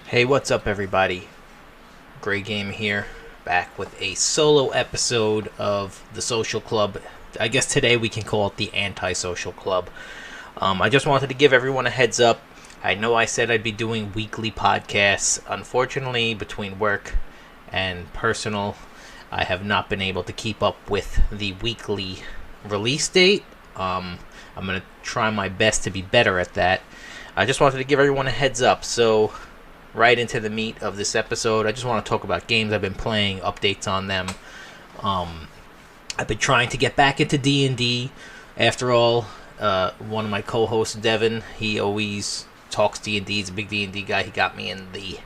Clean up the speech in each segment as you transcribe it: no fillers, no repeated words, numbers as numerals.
Hey, what's up, everybody? Gray Game here, back with a solo episode of the Social Club. I guess today we can call it the AntiSocial Club. I just wanted to give everyone a heads up. I know I said I'd be doing weekly podcasts. Unfortunately, between work and personal, I have not been able to keep up with the weekly release date. I'm going to try my best to be better at that. I just wanted to give everyone a heads up. So, right into the meat of this episode, I just want to talk about games I've been playing, updates on them. I've been trying to get back into D&D. After all, one of my co-hosts, Devin, he always talks D&D. He's a big D&D guy. He got me in the,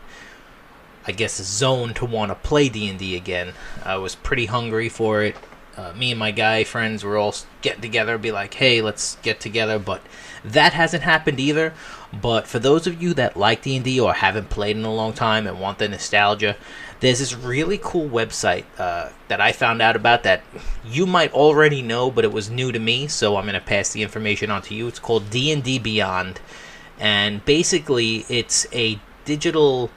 I guess, zone to want to play D&D again. I was pretty hungry for it. Me and my guy friends were all getting together, be like, hey, let's get together, but that hasn't happened either. But for those of you that like D&D or haven't played in a long time and want the nostalgia, there's this really cool website that I found out about that you might already know, but it was new to me, so I'm going to pass the information on to you. It's called D&D Beyond, and basically it's a digital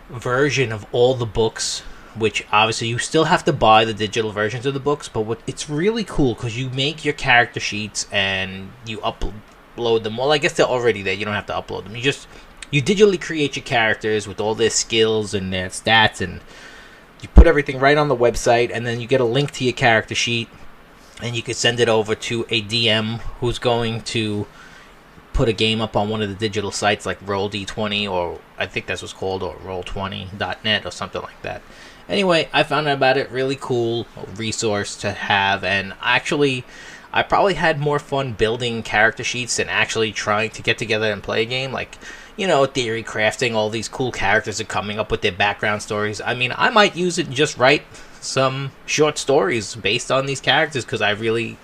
version of all the books, which obviously you still have to buy the digital versions of the books, but it's really cool because you make your character sheets and you upload them. Well, I guess they're already there. You don't have to upload them. You digitally create your characters with all their skills and their stats, and you put everything right on the website, and then you get a link to your character sheet, and you can send it over to a DM who's going to put a game up on one of the digital sites like Roll-D20, or I think that's what's called, or Roll20.net or something like that. Anyway, I found out about it. Really cool resource to have, and actually, I probably had more fun building character sheets than actually trying to get together and play a game. Like, theory crafting, all these cool characters are coming up with their background stories. I mean, I might use it and just write some short stories based on these characters because I really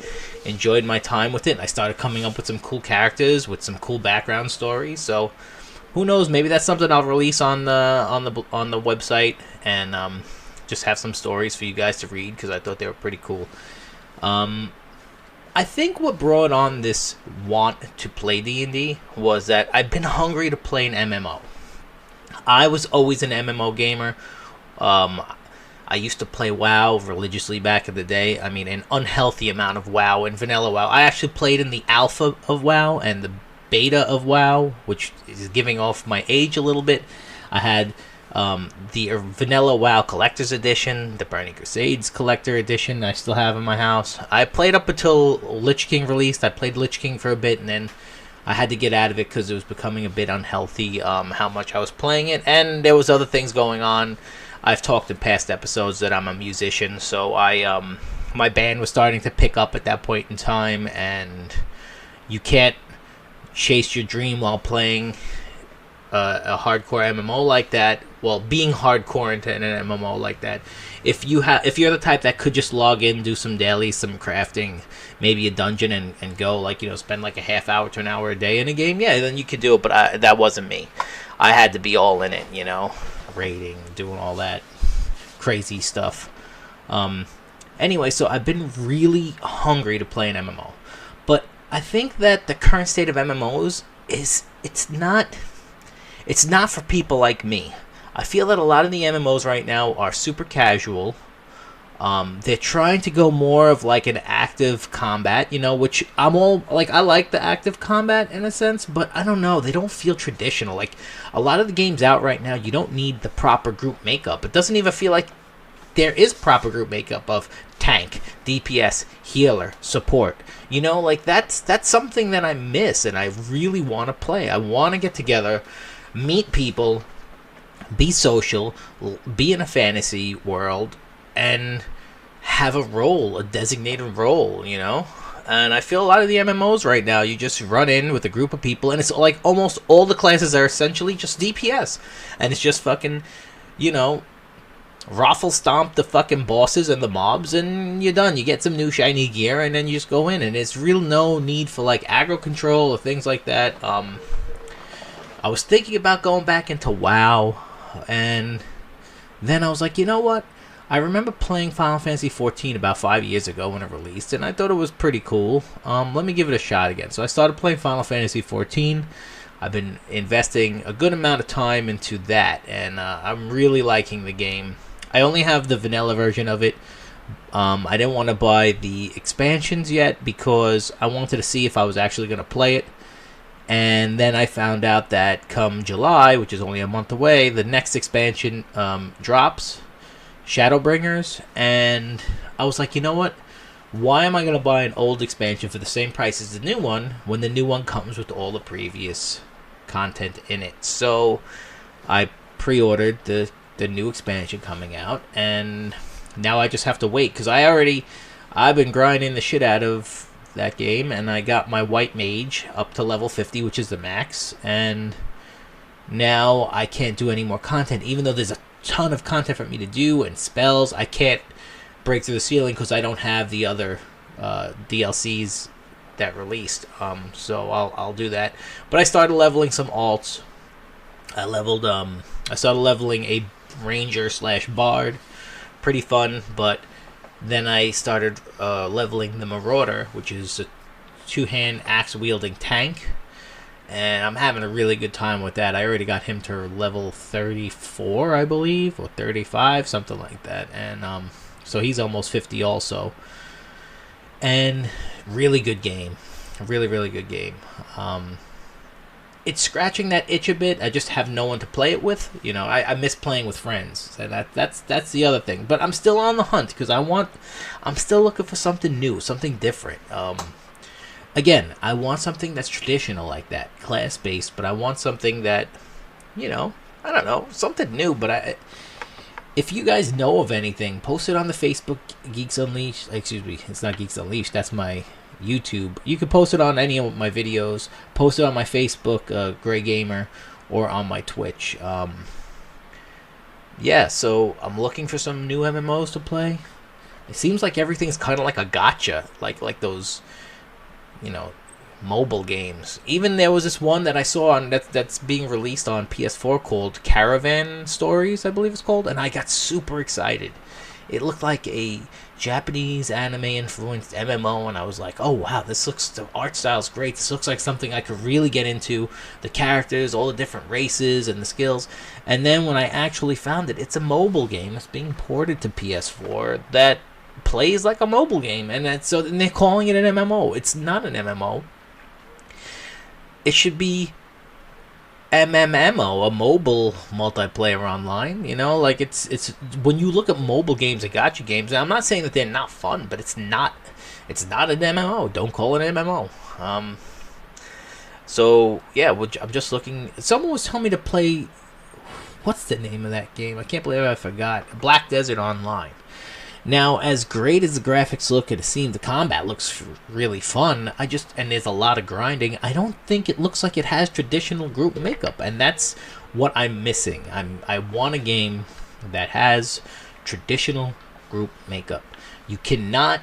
enjoyed my time with it. And I started coming up with some cool characters with some cool background stories. So, who knows? Maybe that's something I'll release on the website and just have some stories for you guys to read because I thought they were pretty cool. I think what brought on this want to play D&D was that I've been hungry to play an MMO. I was always an MMO gamer. I used to play WoW religiously back in the day. I mean, an unhealthy amount of WoW and vanilla WoW. I actually played in the alpha of WoW and the beta of WoW, which is giving off my age a little bit. I had the vanilla WoW Collector's Edition, the Burning Crusades Collector Edition I still have in my house. I played up until Lich King released. I played Lich King for a bit, and then I had to get out of it because it was becoming a bit unhealthy how much I was playing it, and there was other things going on. I've talked in past episodes that I'm a musician, so my band was starting to pick up at that point in time, and you can't chase your dream while playing a hardcore MMO like that. Well, being hardcore into an MMO like that, if you're the type that could just log in, do some dailies, some crafting, maybe a dungeon, and go, like, spend like a half hour to an hour a day in a game, yeah, then you could do it. But that wasn't me. I had to be all in it, raiding, doing all that crazy stuff. Anyway, so I've been really hungry to play an MMO, but I think that the current state of MMOs is it's not for people like me. I feel that a lot of the MMOs right now are super casual. They're trying to go more of like an active combat, which I'm all like, I like the active combat in a sense, but I don't know, they don't feel traditional. Like, a lot of the games out right now, you don't need the proper group makeup. It doesn't even feel like there is proper group makeup of tank, DPS, healer, support. Like, that's something that I miss and I really want to play. I want to get together, meet people, be social, be in a fantasy world, and have a designated role, And I feel a lot of the MMOs right now, you just run in with a group of people, and it's like almost all the classes are essentially just DPS. And it's just fucking, raffle stomp the fucking bosses and the mobs, and you're done. You get some new shiny gear, and then you just go in, and it's real no need for like aggro control or things like that. I was thinking about going back into WoW, and then I was like, you know what? I remember playing Final Fantasy 14 about 5 years ago when it released, and I thought it was pretty cool. Let me give it a shot again. So I started playing Final Fantasy 14. I've been investing a good amount of time into that, and I'm really liking the game. I only have the vanilla version of it. I didn't want to buy the expansions yet because I wanted to see if I was actually going to play it. And then I found out that come July, which is only a month away, the next expansion drops, Shadowbringers, and I was like, you know what? Why am I going to buy an old expansion for the same price as the new one when the new one comes with all the previous content in it? So I pre-ordered the new expansion coming out, and now I just have to wait because I've been grinding the shit out of that game, and I got my white mage up to level 50, which is the max, and now I can't do any more content, even though there's a ton of content for me to do and spells. I can't break through the ceiling because I don't have the other DLCs that released, so I'll do that. But I started leveling some alts. I started leveling a ranger / bard, pretty fun. But then I started leveling the Marauder, which is a 2-hand axe-wielding tank. And I'm having a really good time with that. I already got him to level 34, I believe, or 35, something like that. And so he's almost 50 also. And really good game. Really, really good game. It's scratching that itch a bit. I just have no one to play it with. You know, I miss playing with friends. So that's the other thing. But I'm still on the hunt because I'm still looking for something new, something different. Again, I want something that's traditional like that, class-based. But I want something that, you know, I don't know, something new. But if you guys know of anything, post it on the Facebook Geeks Unleashed. Excuse me, it's not Geeks Unleashed. That's my YouTube. You can post it on any of my videos. Post it on my Facebook, Gray Gamer, or on my Twitch. Yeah, so I'm looking for some new MMOs to play. It seems like everything's kind of like a gotcha, like those, you know, mobile games. Even there was this one that I saw on that's being released on PS4 called Caravan Stories, I believe it's called, and I got super excited. It looked like a Japanese anime-influenced MMO, and I was like, oh, wow, the art style's great. This looks like something I could really get into. The characters, all the different races, and the skills. And then when I actually found it, it's a mobile game that's being ported to PS4 that plays like a mobile game. And they're calling it an MMO. It's not an MMO. It should be MMO, a mobile multiplayer online. You know, like it's when you look at mobile games and gacha games, and I'm not saying that they're not fun, but it's not an MMO. Don't call it an MMO. So yeah, I'm just looking. Someone was telling me to play. What's the name of that game? I can't believe I forgot. Black Desert Online. Now, as great as the graphics look, and it seems the combat looks really fun, and there's a lot of grinding, I don't think it looks like it has traditional group makeup, and that's what I'm missing. I want a game that has traditional group makeup. You cannot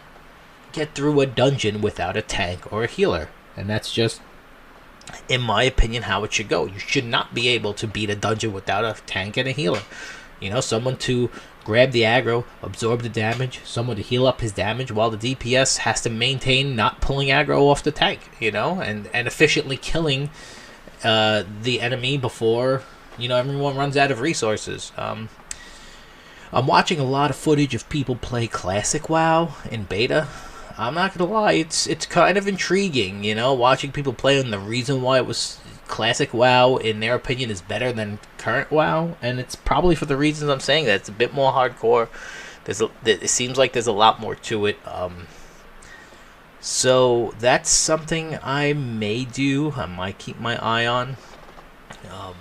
get through a dungeon without a tank or a healer, and that's just, in my opinion, how it should go. You should not be able to beat a dungeon without a tank and a healer. You know, someone to grab the aggro, absorb the damage, someone to heal up his damage, while the DPS has to maintain not pulling aggro off the tank, you know, and efficiently killing the enemy before, you know, everyone runs out of resources. I'm watching a lot of footage of people play Classic WoW in beta. I'm not gonna lie, it's kind of intriguing, you know, watching people play, and the reason why it was Classic WoW, in their opinion, is better than current WoW, and it's probably for the reasons I'm saying that. It's a bit more hardcore. It seems like there's a lot more to it. So that's something I may do. I might keep my eye on. Now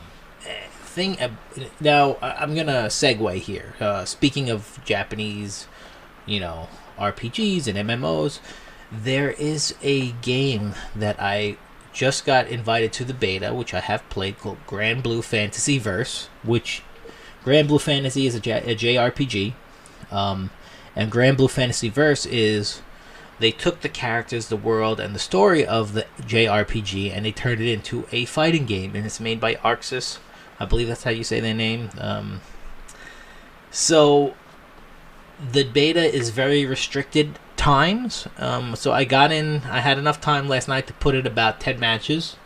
I'm gonna segue here. Speaking of Japanese, you know, RPGs and MMOs, there is a game that I just got invited to the beta, which I have played, called Granblue Fantasy Vs, which Granblue Fantasy is a JRPG, and Granblue Fantasy Vs is, they took the characters, the world, and the story of the JRPG, and they turned it into a fighting game, and it's made by Arxis. I believe that's how you say their name. So the beta is very restricted times, so I got in. I had enough time last night to put in about 10 matches,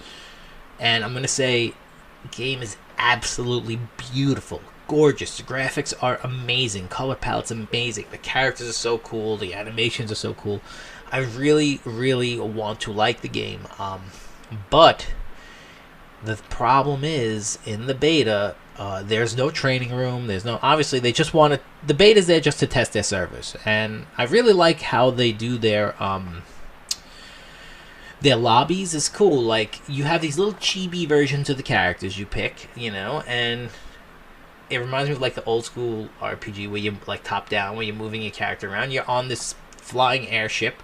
And I'm going to say the game is absolutely beautiful, gorgeous. The graphics are amazing. Color palette's amazing. The characters are so cool. The animations are so cool. I really, really want to like the game. But the problem is, in the beta, there's no training room. There's no... Obviously, they just want to... The beta's there just to test their servers. And I really like how they do their lobbies. Is cool. Like, you have these little chibi versions of the characters you pick, you know, and it reminds me of, like, the old school RPG where you, like, top down, where you're moving your character around. You're on this flying airship,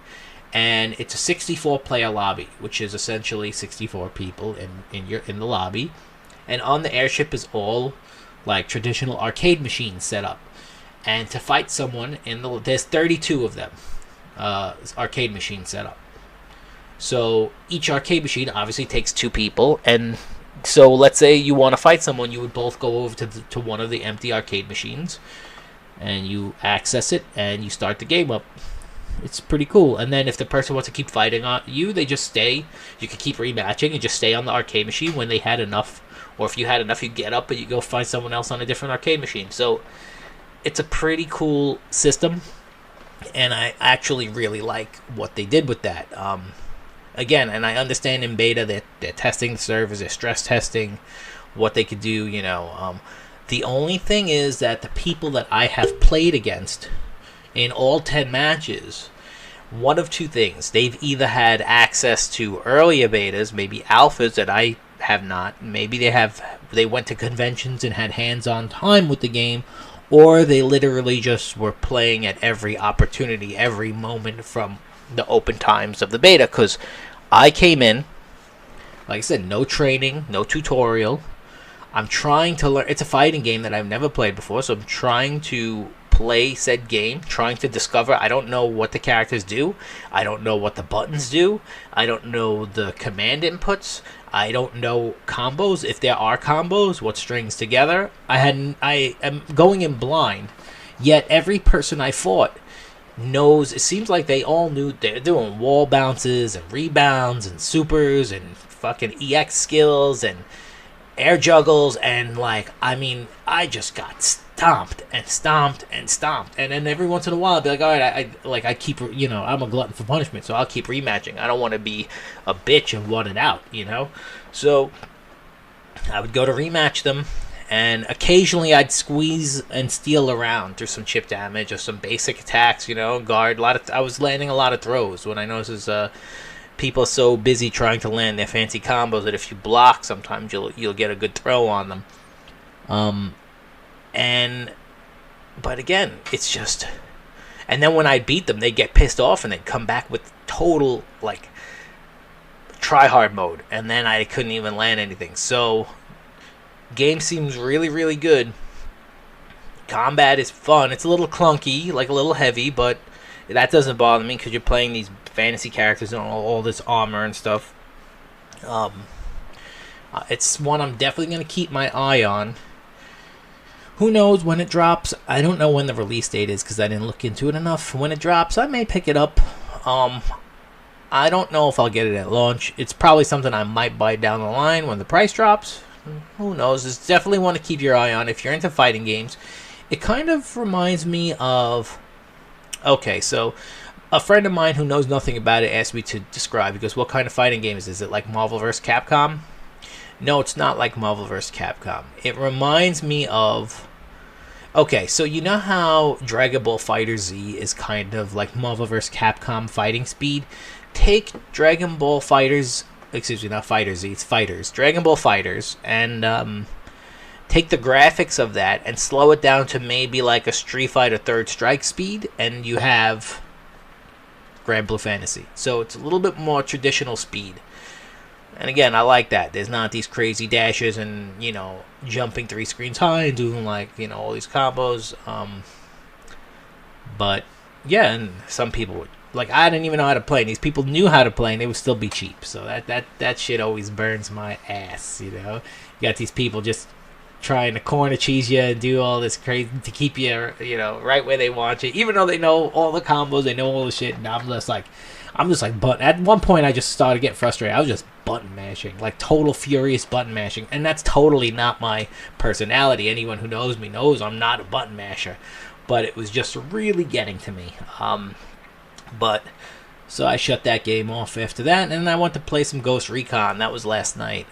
and it's a 64-player lobby, which is essentially 64 people in the lobby. And on the airship is all, like, traditional arcade machines set up. And to fight someone there's 32 of them, arcade machines set up. So each arcade machine obviously takes 2 people, and so let's say you want to fight someone, you would both go over to one of the empty arcade machines, and you access it, and you start the game up. It's pretty cool. And then if the person wants to keep fighting on you, they just stay. You can keep rematching and just stay on the arcade machine. When they had enough, or if you had enough, you get up and you go find someone else on a different arcade machine. So it's a pretty cool system, and I actually really like what they did with that. Again, and I understand in beta that they're testing the servers, they're stress testing what they could do, you know. The only thing is that the people that I have played against in all 10 matches, one of 2 things. They've either had access to earlier betas, maybe alphas that I have not. Maybe they went to conventions and had hands-on time with the game, or they literally just were playing at every opportunity, every moment from the open times of the beta. Because I came in, like I said, no training, no tutorial. I'm trying to learn. It's a fighting game that I've never played before, so I'm trying to play said game, trying to discover. I don't know what the characters do. I don't know what the buttons do. I don't know the command inputs. I don't know combos, if there are combos, what strings together. I am going in blind, yet every person I fought knows. It seems like they all knew. They're doing wall bounces and rebounds and supers and fucking EX skills and air juggles, and like, I mean, I just got stomped and stomped and stomped, and then every once in a while I'd be like, all right, I keep, you know, I'm a glutton for punishment, so I'll keep rematching. I don't want to be a bitch and want it out, you know. So I would go to rematch them, and occasionally I'd squeeze and steal around through some chip damage or some basic attacks, you know, guard. I was landing a lot of throws. What I noticed is people are so busy trying to land their fancy combos that if you block, sometimes you'll get a good throw on them. But again, it's just... And then when I beat them, they'd get pissed off and they'd come back with total, like, try-hard mode. And then I couldn't even land anything. So, game seems really, really good. Combat is fun. It's a little clunky, like a little heavy, but that doesn't bother me because you're playing these fantasy characters and all this armor and stuff. It's one I'm definitely going to keep my eye on. Who knows when it drops? I don't know when the release date is because I didn't look into it enough. When it drops, I may pick it up. I don't know if I'll get it at launch. It's probably something I might buy down the line when the price drops. Who knows? It's definitely one to keep your eye on if you're into fighting games. It kind of reminds me of... Okay, so a friend of mine who knows nothing about it asked me to describe. He goes, what kind of fighting game is it? Is it like Marvel vs. Capcom? No, it's not like Marvel vs. Capcom. It reminds me of... Okay, so you know how Dragon Ball FighterZ is kind of like Marvel vs. Capcom fighting speed? Take Dragon Ball Fighters... Excuse me, not FighterZ, it's Fighters. Dragon Ball Fighters, and take the graphics of that and slow it down to maybe like a Street Fighter Third Strike speed, and you have Granblue Fantasy. So it's a little bit more traditional speed. And again, I like that. There's not these crazy dashes and, you know, jumping 3 screens high and doing, like, you know, all these combos. But, yeah, and some people would. Like, I didn't even know how to play. And these people knew how to play, and they would still be cheap. So that shit always burns my ass, you know. You got these people just trying to corner cheese you and do all this crazy to keep you, right where they want you. Even though they know all the combos, they know all the shit, and I'm just like, button. At one point, I just started getting frustrated. I was just button mashing, like total furious button mashing, and that's totally not my personality. Anyone who knows me knows I'm not a button masher, but it was just really getting to me. So I shut that game off after that, and then I went to play some Ghost Recon. That was last night.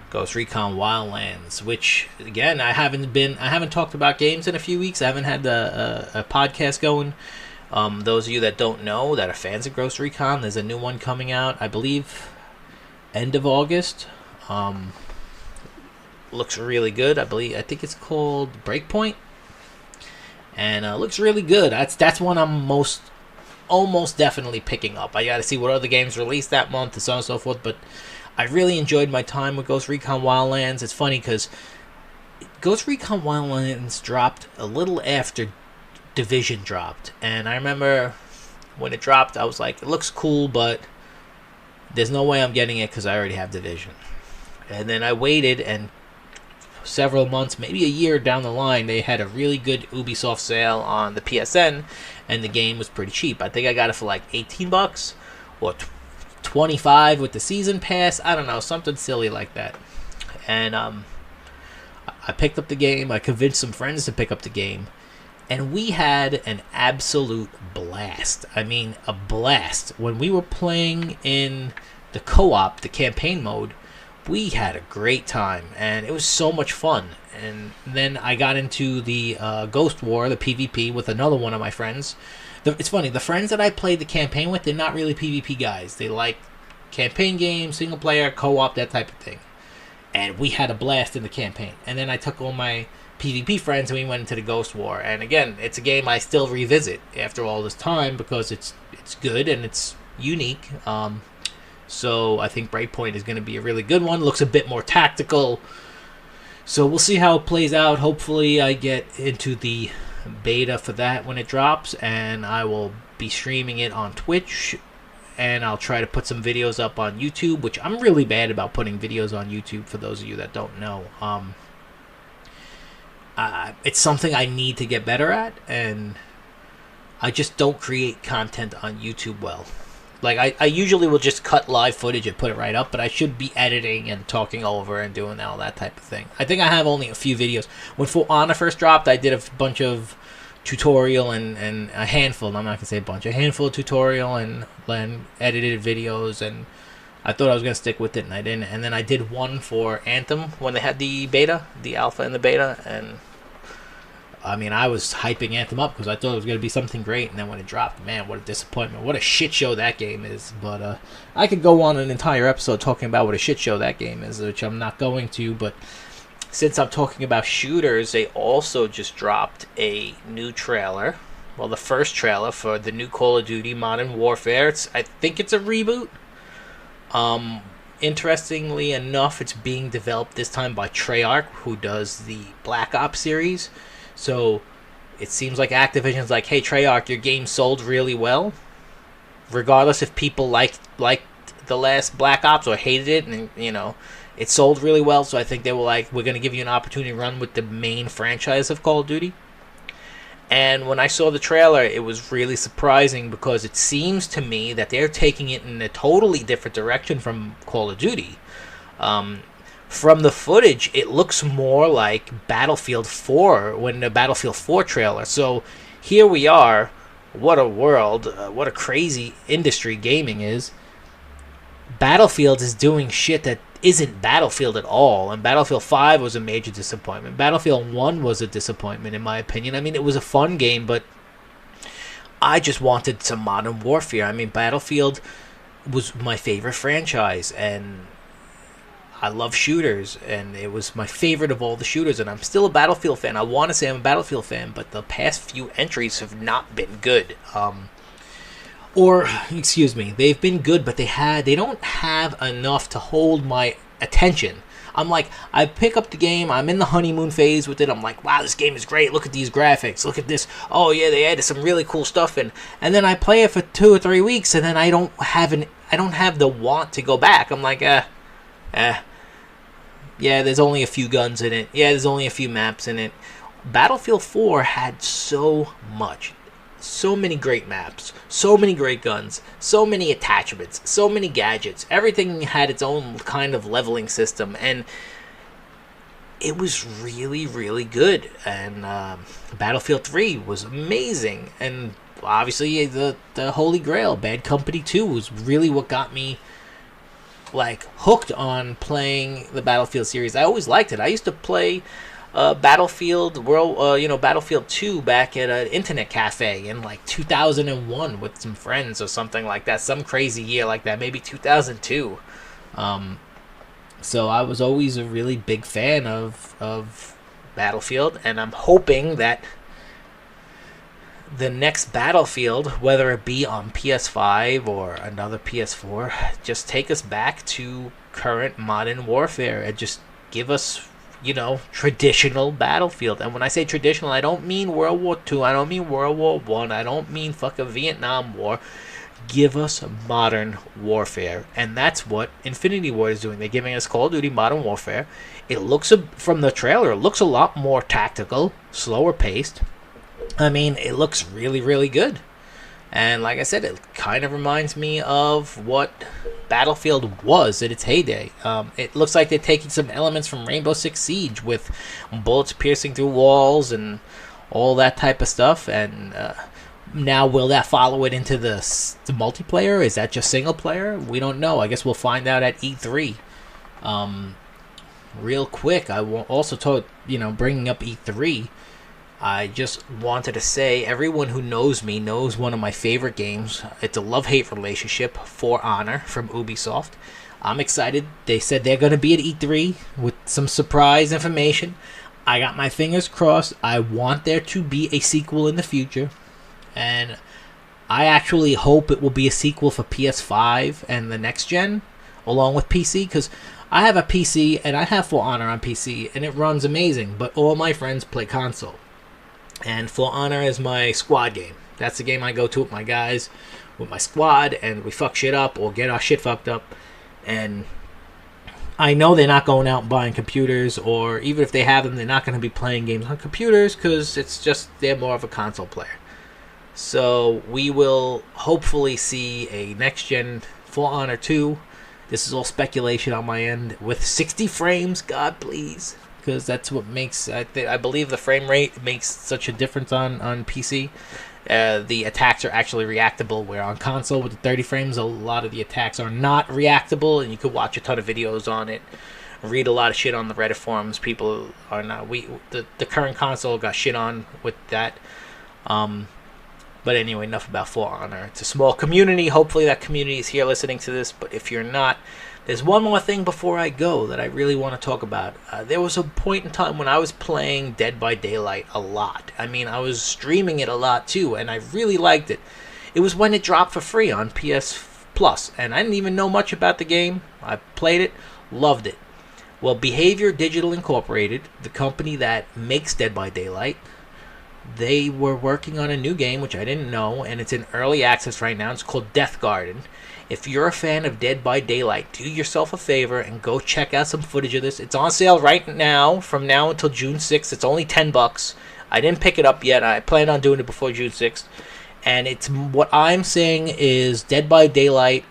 Ghost Recon Wildlands, which again I haven't talked about games in a few weeks. I haven't had a podcast going. Those of you that don't know, that are fans of Ghost Recon, there's a new one coming out, I believe, end of August. Looks really good. I think it's called Breakpoint, and looks really good. That's one I'm almost definitely picking up. I got to see what other games released that month and so on and so forth, but I really enjoyed my time with Ghost Recon Wildlands. It's funny because Ghost Recon Wildlands dropped a little after Division dropped, and I remember when it dropped, I was like, it looks cool, but there's no way I'm getting it because I already have Division. And then I waited, and several months, maybe a year down the line, they had a really good Ubisoft sale on the PSN, and the game was pretty cheap. I think I got it for like $18 or $25 with the season pass. I don't know, something silly like that. And I picked up the game. I convinced some friends to pick up the game, and we had an absolute blast. I mean, a blast. When we were playing in the co-op, the campaign mode, we had a great time, and it was so much fun. And then I got into the Ghost War, the PvP, with another one of my friends. It's funny, the friends that I played the campaign with, they're not really PvP guys. They like campaign games, single player, co-op, that type of thing. And we had a blast in the campaign. And then I took all my PvP friends and we went into the Ghost War. And again, it's a game I still revisit after all this time because it's good and it's unique. So I think Breakpoint is going to be a really good one. Looks a bit more tactical. So we'll see how it plays out. Hopefully I get into the beta for that when it drops, and I will be streaming it on Twitch, and I'll try to put some videos up on YouTube, which I'm really bad about putting videos on YouTube, for those of you that don't know. It's something I need to get better at, and I just don't create content on YouTube well. Like, I usually will just cut live footage and put it right up, but I should be editing and talking over and doing all that type of thing. I think I have only a few videos. When For Honor first dropped, I did a bunch of tutorial and a handful, I'm not going to say a bunch, a handful of tutorial and then edited videos, and I thought I was going to stick with it, and I didn't. And then I did one for Anthem when they had the beta, the alpha and the beta, and I mean, I was hyping Anthem up because I thought it was going to be something great, and then when it dropped, man, what a disappointment. What a shit show that game is. But I could go on an entire episode talking about what a shit show that game is, which I'm not going to, but since I'm talking about shooters, they also just dropped a new trailer. Well, the first trailer for the new Call of Duty Modern Warfare. I think it's a reboot. Interestingly enough, it's being developed this time by Treyarch, who does the Black Ops series. So it seems like Activision's like, hey, Treyarch, your game sold really well. Regardless if people liked the last Black Ops or hated it, and it sold really well. So I think they were like, we're going to give you an opportunity to run with the main franchise of Call of Duty. And when I saw the trailer, it was really surprising because it seems to me that they're taking it in a totally different direction from Call of Duty. From the footage, it looks more like Battlefield 4 when the Battlefield 4 trailer. So here we are. What a world. What a crazy industry gaming is. Battlefield is doing shit that isn't Battlefield at all. And Battlefield 5 was a major disappointment. Battlefield 1 was a disappointment, in my opinion. I mean, it was a fun game, but I just wanted some Modern Warfare. I mean, Battlefield was my favorite franchise, and I love shooters, and it was my favorite of all the shooters, and I'm still a Battlefield fan. I want to say I'm a Battlefield fan, but the past few entries have not been good. They've been good, but they don't have enough to hold my attention. I'm like, I pick up the game, I'm in the honeymoon phase with it, I'm like, wow, this game is great, look at these graphics, look at this, oh yeah, they added some really cool stuff in, and then I play it for 2 or 3 weeks, and then I don't have the want to go back. I'm like, Yeah, there's only a few guns in it. Yeah, there's only a few maps in it. Battlefield 4 had so much. So many great maps, so many great guns, so many attachments, so many gadgets. Everything had its own kind of leveling system, and it was really, really good. And Battlefield 3 was amazing. And obviously, the Holy Grail, Bad Company 2, was really what got me like hooked on playing the Battlefield series. I always liked it. I used to play Battlefield 2 back at an internet cafe in like 2001 with some friends or something like that. Some crazy year like that, maybe 2002. So I was always a really big fan of Battlefield, and I'm hoping that the next Battlefield, whether it be on PS5 or another PS4, just take us back to current modern warfare and just give us, traditional Battlefield. And when I say traditional, I don't mean World War II, I don't mean World War I, I don't mean fucking Vietnam War. Give us modern warfare. And that's what Infinity Ward is doing. They're giving us Call of Duty Modern Warfare. It looks, from the trailer, it looks a lot more tactical, slower paced. I mean, it looks really, really good. And like I said, it kind of reminds me of what Battlefield was at its heyday. It looks like they're taking some elements from Rainbow Six Siege with bullets piercing through walls and all that type of stuff. And now, will that follow it into the multiplayer? Is that just single player? We don't know. I guess we'll find out at E3. Real quick, I also told, bringing up E3, I just wanted to say, everyone who knows me knows one of my favorite games. It's a love-hate relationship, For Honor from Ubisoft. I'm excited. They said they're going to be at E3 with some surprise information. I got my fingers crossed. I want there to be a sequel in the future. And I actually hope it will be a sequel for PS5 and the next gen, along with PC, because I have a PC and I have For Honor on PC, and it runs amazing, but all my friends play console. And For Honor is my squad game. That's the game I go to with my guys, with my squad, and we fuck shit up or get our shit fucked up. And I know they're not going out and buying computers, or even if they have them, they're not going to be playing games on computers because it's just they're more of a console player. So we will hopefully see a next-gen For Honor 2. This is all speculation on my end. With 60 frames, God please. Because that's what makes, I believe the frame rate makes such a difference on PC. The attacks are actually reactable, where on console with the 30 frames, a lot of the attacks are not reactable, and you could watch a ton of videos on it, read a lot of shit on the Reddit forums. People are not, the current console got shit on with that. But anyway, enough about For Honor. It's a small community. Hopefully that community is here listening to this, but if you're not, there's one more thing before I go that I really want to talk about. There was a point in time when I was playing Dead by Daylight a lot. I mean, I was streaming it a lot too, and I really liked it. It was when it dropped for free on PS Plus, and I didn't even know much about the game. I played it, loved it. Well, Behavior Digital Incorporated, the company that makes Dead by Daylight, they were working on a new game, which I didn't know, and it's in early access right now. It's called DeathGarden. If you're a fan of Dead by Daylight, do yourself a favor and go check out some footage of this. It's on sale right now, from now until June 6th. It's only $10. I didn't pick it up yet. I plan on doing it before June 6th. And it's, what I'm saying is Dead by Daylight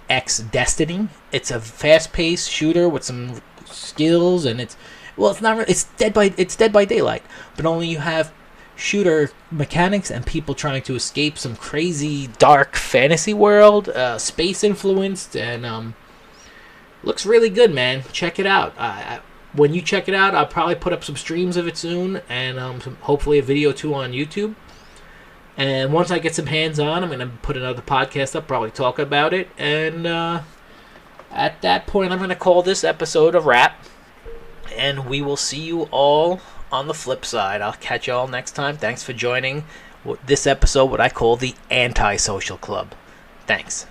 X Destiny. It's a fast-paced shooter with some skills, and it's not really, it's Dead by Daylight, but only you have shooter mechanics and people trying to escape some crazy dark fantasy world, space influenced, and looks really good, man. Check it out. When you check it out, I'll probably put up some streams of it soon, and hopefully a video too on YouTube. And once I get some hands on, I'm going to put another podcast up, probably talk about it, and at that point I'm going to call this episode a wrap, and we will see you all on the flip side. I'll catch you all next time. Thanks for joining this episode, what I call the AntiSocial Club. Thanks.